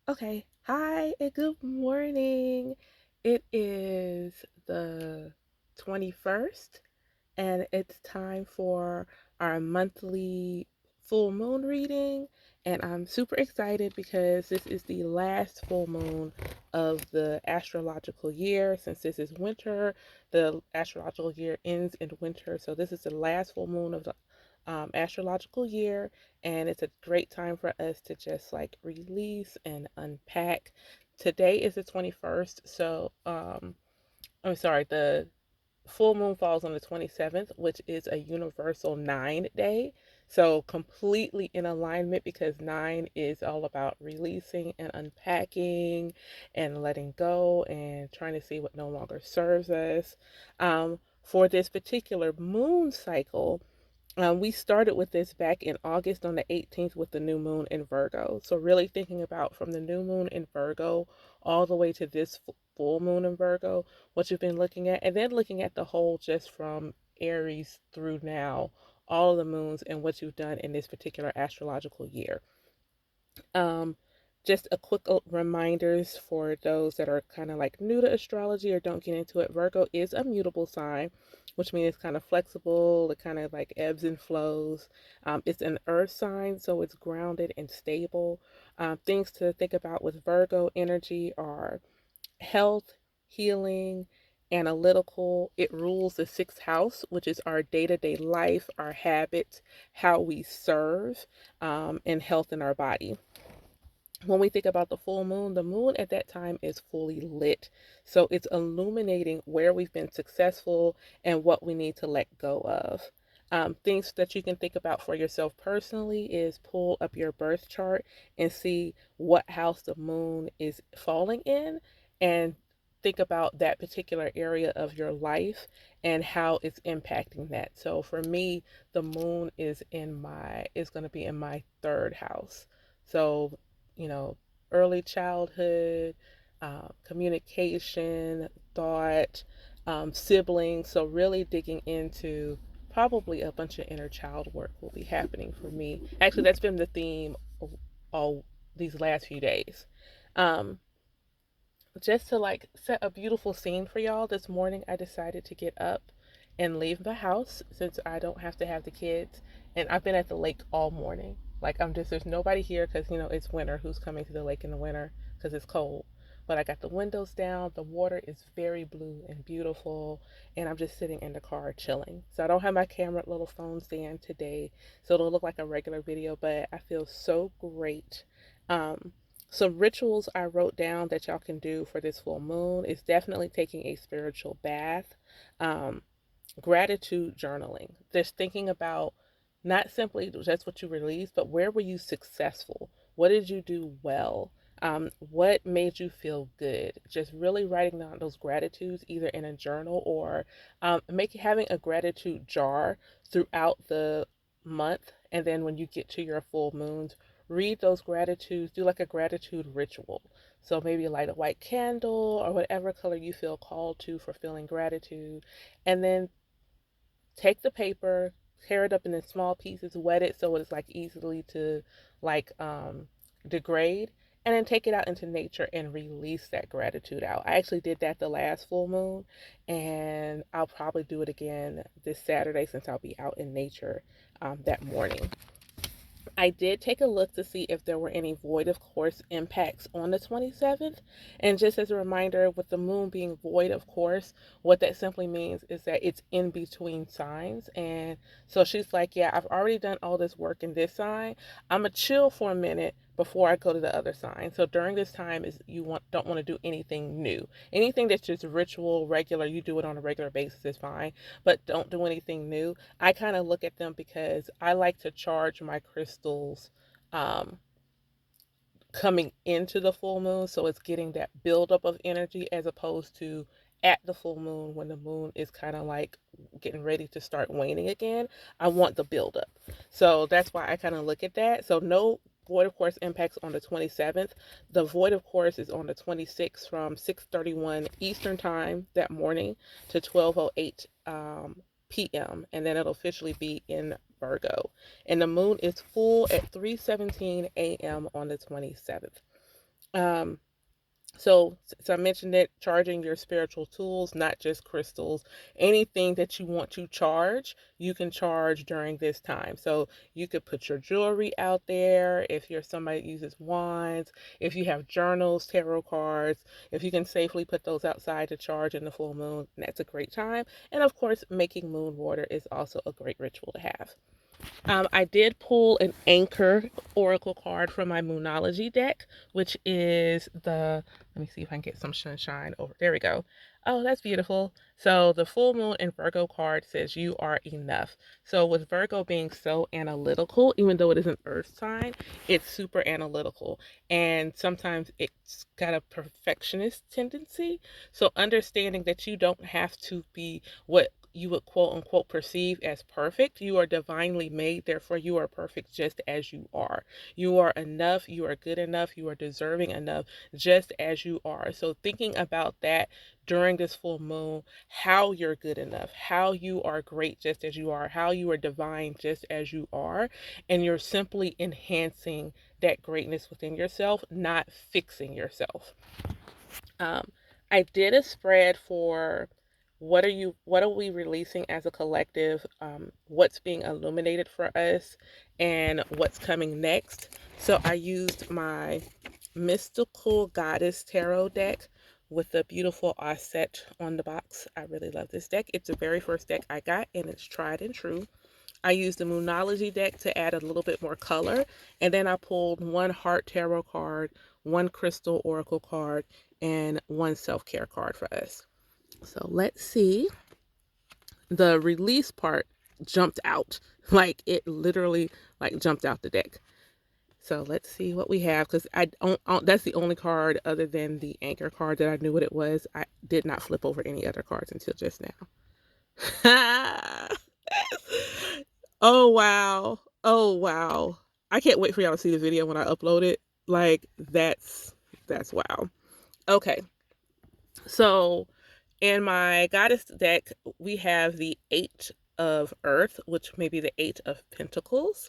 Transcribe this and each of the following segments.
Okay. Hi and good morning. It is the 21st and it's time for our monthly full moon reading. And I'm super excited because this is the last full moon of the astrological year. Since this is winter, the astrological year ends in winter. So this is the last full moon of the astrological year. And it's a great time for us to just like release and unpack. Today is the 21st. I'm sorry, the full moon falls on the 27th, which is a universal 9 day. So, completely in alignment because 9 is all about releasing and unpacking and letting go and trying to see what no longer serves us. For this particular moon cycle, we started with this back in August on the 18th with the new moon in Virgo. So, really thinking about from the new moon in Virgo all the way to this full moon in Virgo, what you've been looking at, and then looking at the whole just from Aries through now, all of the moons and what you've done in this particular astrological year. Um, just a quick reminders for those that are kind of like new to astrology or don't get into it. Virgo is a mutable sign, which means it's kind of flexible. It kind of like ebbs and flows. It's an earth sign, so it's grounded and stable. Things to think about with Virgo energy are health, healing, analytical. It rules the sixth house, which is our day to day life, our habits, how we serve, and health in our body. When we think about the moon at that time is fully lit. So it's illuminating where we've been successful and what we need to let go of. Things that you can think about for yourself personally is pull up your birth chart and see what house the moon is falling in and think about that particular area of your life and how it's impacting that. So for me, the moon is going to be in my third house. So you know, early childhood, communication, thought, siblings. So, really digging into probably a bunch of inner child work will be happening for me. Actually, that's been the theme of all these last few days. Um, just to like set a beautiful scene for y'all, this morning I decided to get up and leave the house since I don't have to have the kids. And I've been at the lake all morning. Like, there's nobody here because, it's winter. Who's coming to the lake in the winter because it's cold? But I got the windows down. The water is very blue and beautiful. And I'm just sitting in the car chilling. So I don't have my camera, little phone stand today. So it'll look like a regular video, but I feel so great. Um, some rituals I wrote down that y'all can do for this full moon is definitely taking a spiritual bath, um, gratitude journaling. Just thinking about not simply just what you released, but where were you successful? What did you do well? What made you feel good? Just really writing down those gratitudes either in a journal or having a gratitude jar throughout the month. And then when you get to your full moons, read those gratitudes, do like a gratitude ritual. So maybe light a white candle or whatever color you feel called to for feeling gratitude. And then take the paper, tear it up into small pieces, wet it so it's like easily to like degrade, and then take it out into nature and release that gratitude out. I actually did that the last full moon, and I'll probably do it again this Saturday since I'll be out in nature that morning. I did take a look to see if there were any void of course impacts on the 27th. And just as a reminder, with the moon being void of course, what that simply means is that it's in between signs. And so she's like, yeah, I've already done all this work in this sign. I'm going to chill for a minute before I go to the other sign. So during this time is don't want to do anything new. Anything that's just ritual, regular, you do it on a regular basis is fine, but don't do anything new. I kind of look at them because I like to charge my crystals um, coming into the full moon. So it's getting that buildup of energy as opposed to at the full moon when the moon is kind of like getting ready to start waning again. I want the buildup. So that's why I kind of look at that. So no void of course impacts on the 27th. The void of course is on the 26th from 6:31 Eastern time that morning to 12:08 p.m. and then it'll officially be in Virgo. And the moon is full at 3:17 a.m. on the 27th. Um, so, I mentioned it, charging your spiritual tools, not just crystals. Anything that you want to charge, you can charge during this time. So, you could put your jewelry out there if you're somebody that uses wands, if you have journals, tarot cards, if you can safely put those outside to charge in the full moon, that's a great time. And of course, making moon water is also a great ritual to have. I did pull an anchor oracle card from my Moonology deck, which is let me see if I can get some sunshine over. There we go. Oh, that's beautiful. So the full moon in Virgo card says you are enough. So with Virgo being so analytical, even though it is an earth sign, it's super analytical. And sometimes it's got a perfectionist tendency. So understanding that you don't have to be what you would quote unquote perceive as perfect. You are divinely made, therefore, you are perfect just as you are. You are enough, you are good enough, you are deserving enough just as you are. So, thinking about that during this full moon, how you're good enough, how you are great just as you are, how you are divine just as you are, and you're simply enhancing that greatness within yourself, not fixing yourself. Um, I did a spread for what are we releasing as a collective, what's being illuminated for us, and what's coming next. So I used my mystical goddess tarot deck with the beautiful offset on the box. I really love this deck. It's the very first deck I got, and it's tried and true. I used the Moonology deck to add a little bit more color. And then I pulled one Heart Tarot card, one Crystal Oracle card, and one self-care card for us. So let's see. The release part jumped out. Like it literally like jumped out the deck. So let's see what we have because I don't, that's the only card other than the anchor card that I knew what it was. I did not flip over any other cards until just now. Oh wow. Oh wow. I can't wait for y'all to see the video when I upload it. Like that's wow. Okay. So in my goddess deck, we have the Eight of Earth, which may be the Eight of Pentacles,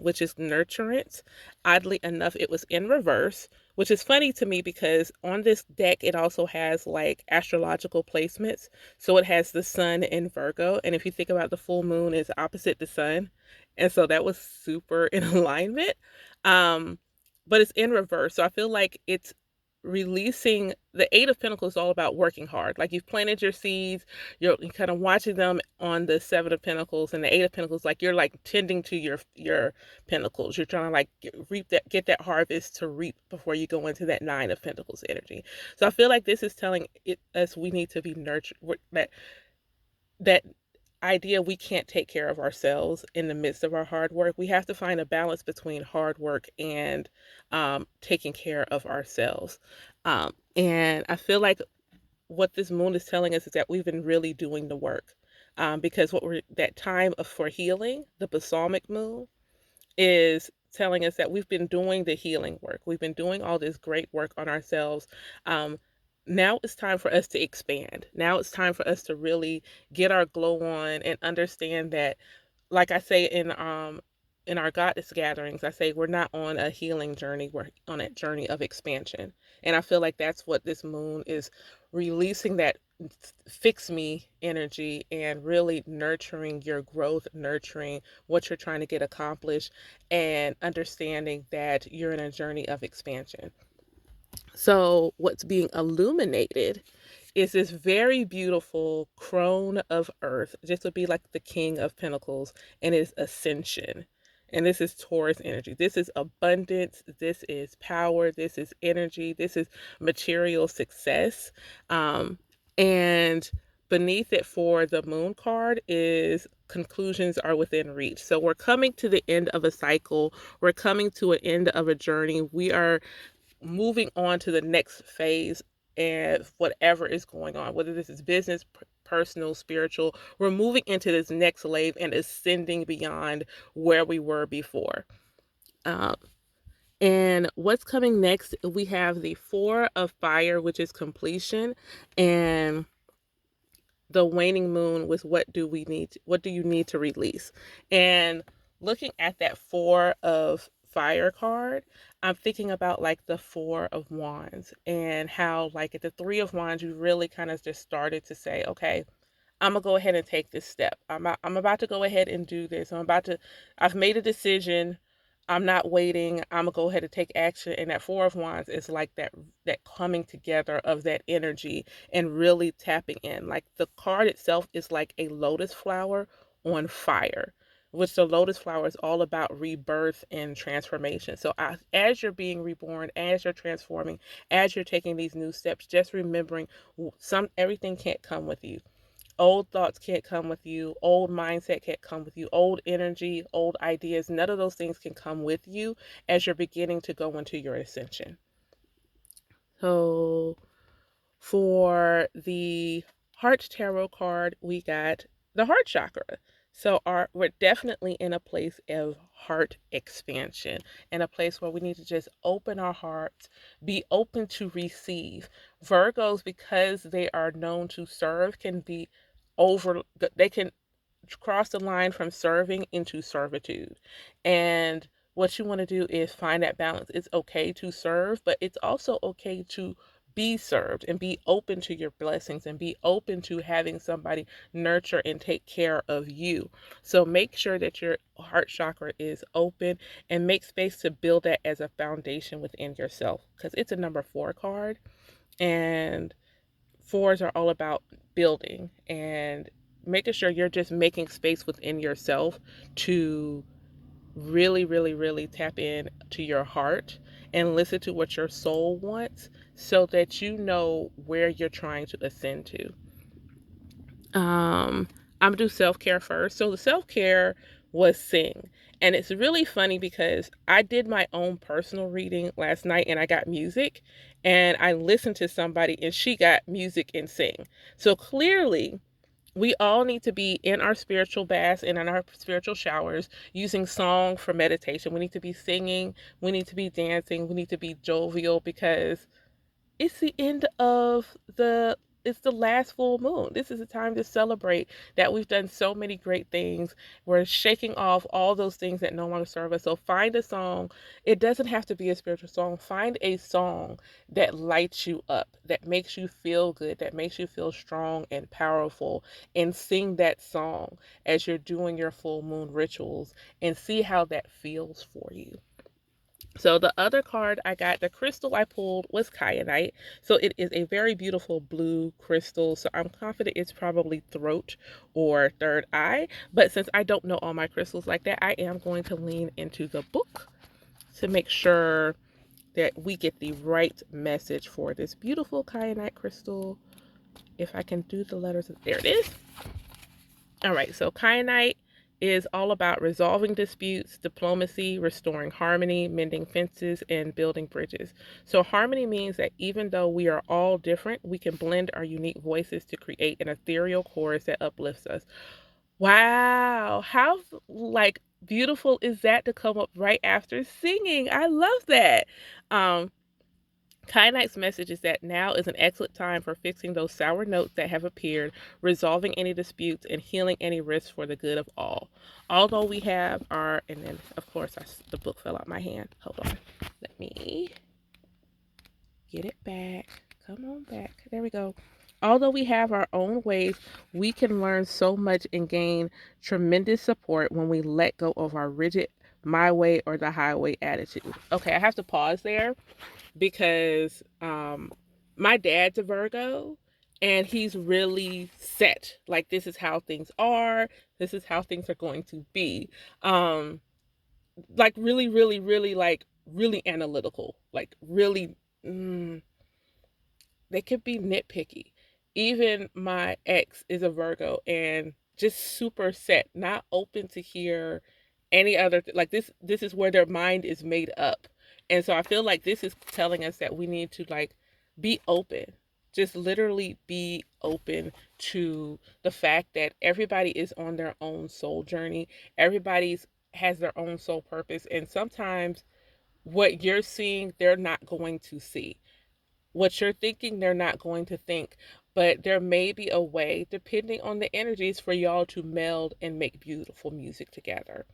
which is nurturance. Oddly enough, it was in reverse, which is funny to me because on this deck, it also has like astrological placements. So it has the sun in Virgo. And if you think about the full moon is opposite the sun. And so that was super in alignment. Um, but it's in reverse. So I feel like it's releasing the Eight of Pentacles is all about working hard. Like you've planted your seeds, you're kind of watching them on the Seven of Pentacles and the Eight of Pentacles, like you're like tending to your pentacles. You're trying to like reap that, get that harvest to reap before you go into that Nine of Pentacles energy. So I feel like this is telling us we need to be nurtured. That idea we can't take care of ourselves in the midst of our hard work. We have to find a balance between hard work and taking care of ourselves. And I feel like what this moon is telling us is that we've been really doing the work. Because what we're that time of for healing, the balsamic moon, is telling us that we've been doing the healing work. We've been doing all this great work on ourselves. Um, Now it's time for us to expand. Now it's time for us to really get our glow on and understand that, like I say in our goddess gatherings, I say we're not on a healing journey, we're on a journey of expansion. And I feel like that's what this moon is releasing, that fix me energy and really nurturing your growth, nurturing what you're trying to get accomplished, and understanding that you're in a journey of expansion. So, what's being illuminated is this very beautiful crone of earth. This would be like the king of pentacles, and it's ascension. And this is Taurus energy. This is abundance. This is power. This is energy. This is material success. And beneath it for the moon card is conclusions are within reach. So we're coming to the end of a cycle. We're coming to an end of a journey. We are moving on to the next phase and whatever is going on, whether this is business, personal, spiritual, we're moving into this next wave and ascending beyond where we were before. Um, and what's coming next, we have the Four of Fire, which is completion, and the waning moon was what do you need to release. And looking at that Four of Fire card, I'm thinking about like the Four of Wands and how, like, at the Three of Wands, you really kind of just started to say, okay, I'm gonna go ahead and take this step. I'm about to go ahead and do this. I've made a decision. I'm not waiting. I'm gonna go ahead and take action. And that Four of Wands is like that coming together of that energy and really tapping in. Like the card itself is like a lotus flower on fire, which the lotus flower is all about rebirth and transformation. So as you're being reborn, as you're transforming, as you're taking these new steps, just remembering some everything can't come with you. Old thoughts can't come with you. Old mindset can't come with you. Old energy, old ideas, none of those things can come with you as you're beginning to go into your ascension. So for the heart tarot card, we got the heart chakra. So we're definitely in a place of heart expansion, in a place where we need to just open our hearts, be open to receive. Virgos, because they are known to serve, can be over, they can cross the line from serving into servitude. And what you want to do is find that balance. It's okay to serve, but it's also okay to be served and be open to your blessings and be open to having somebody nurture and take care of you. So make sure that your heart chakra is open and make space to build that as a foundation within yourself, because it's a number 4 card, and fours are all about building and making sure you're just making space within yourself to really, really, really tap in to your heart and listen to what your soul wants so that you know where you're trying to ascend to. I'm gonna do self care first. So the self care was sing. And it's really funny because I did my own personal reading last night and I got music and I listened to somebody and she got music and sing. So clearly, we all need to be in our spiritual baths and in our spiritual showers using song for meditation. We need to be singing, we need to be dancing, we need to be jovial because it's the end of it's the last full moon. This is a time to celebrate that we've done so many great things. We're shaking off all those things that no longer serve us. So find a song. It doesn't have to be a spiritual song. Find a song that lights you up, that makes you feel good, that makes you feel strong and powerful, and sing that song as you're doing your full moon rituals and see how that feels for you. So the other card I got, the crystal I pulled was kyanite. So it is a very beautiful blue crystal. So I'm confident it's probably throat or third eye. But since I don't know all my crystals like that, I am going to lean into the book to make sure that we get the right message for this beautiful kyanite crystal. If I can do the letters, there it is. All right, so kyanite is all about resolving disputes, diplomacy, restoring harmony, mending fences, and building bridges. So, harmony means that even though we are all different, we can blend our unique voices to create an ethereal chorus that uplifts us. Wow, how like beautiful is that to come up right after singing? I love that. Um, Kyanite's message is that now is an excellent time for fixing those sour notes that have appeared, resolving any disputes, and healing any risks for the good of all. Although we have our, and then of course the book fell out my hand. Hold on. Let me get it back. Come on back. There we go. Although we have our own ways, we can learn so much and gain tremendous support when we let go of our rigid my way or the highway attitude. Okay, I have to pause there because my dad's a Virgo and he's really set. Like, this is how things are, this is how things are going to be. Um, like, really, really, really, like, really analytical. Like, really, they could be nitpicky. Even my ex is a Virgo and just super set, not open to hear any other like this is where their mind is made up. And so I feel like this is telling us that we need to like be open. Just literally be open to the fact that everybody is on their own soul journey. Everybody's has their own soul purpose and sometimes what you're seeing they're not going to see, what you're thinking, they're not going to think. But there may be a way, depending on the energies, for y'all to meld and make beautiful music together.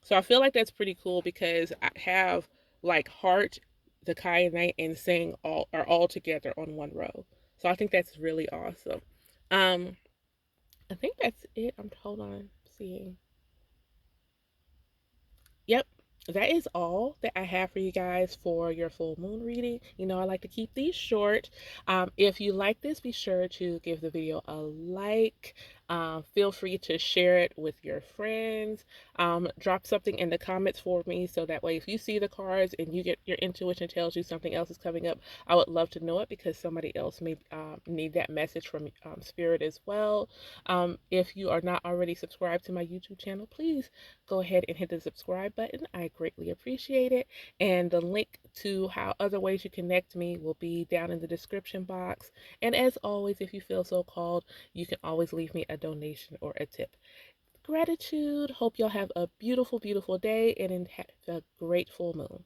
So I feel like that's pretty cool because I have like heart, the kyanite, and saying all are all together on one row. So I think that's really awesome. Um, I think that's it. I'm hold on, seeing. Yep, that is all that I have for you guys for your full moon reading. You know, I like to keep these short. If you like this, be sure to give the video a like. Feel free to share it with your friends. Drop something in the comments for me so that way if you see the cards and you get your intuition tells you something else is coming up, I would love to know it because somebody else may need that message from Spirit as well. If you are not already subscribed to my YouTube channel, please go ahead and hit the subscribe button. I greatly appreciate it. And the link to how other ways you connect me will be down in the description box. And as always, if you feel so called, you can always leave me a donation or a tip. Gratitude. Hope y'all have a beautiful, beautiful day and have a great full moon.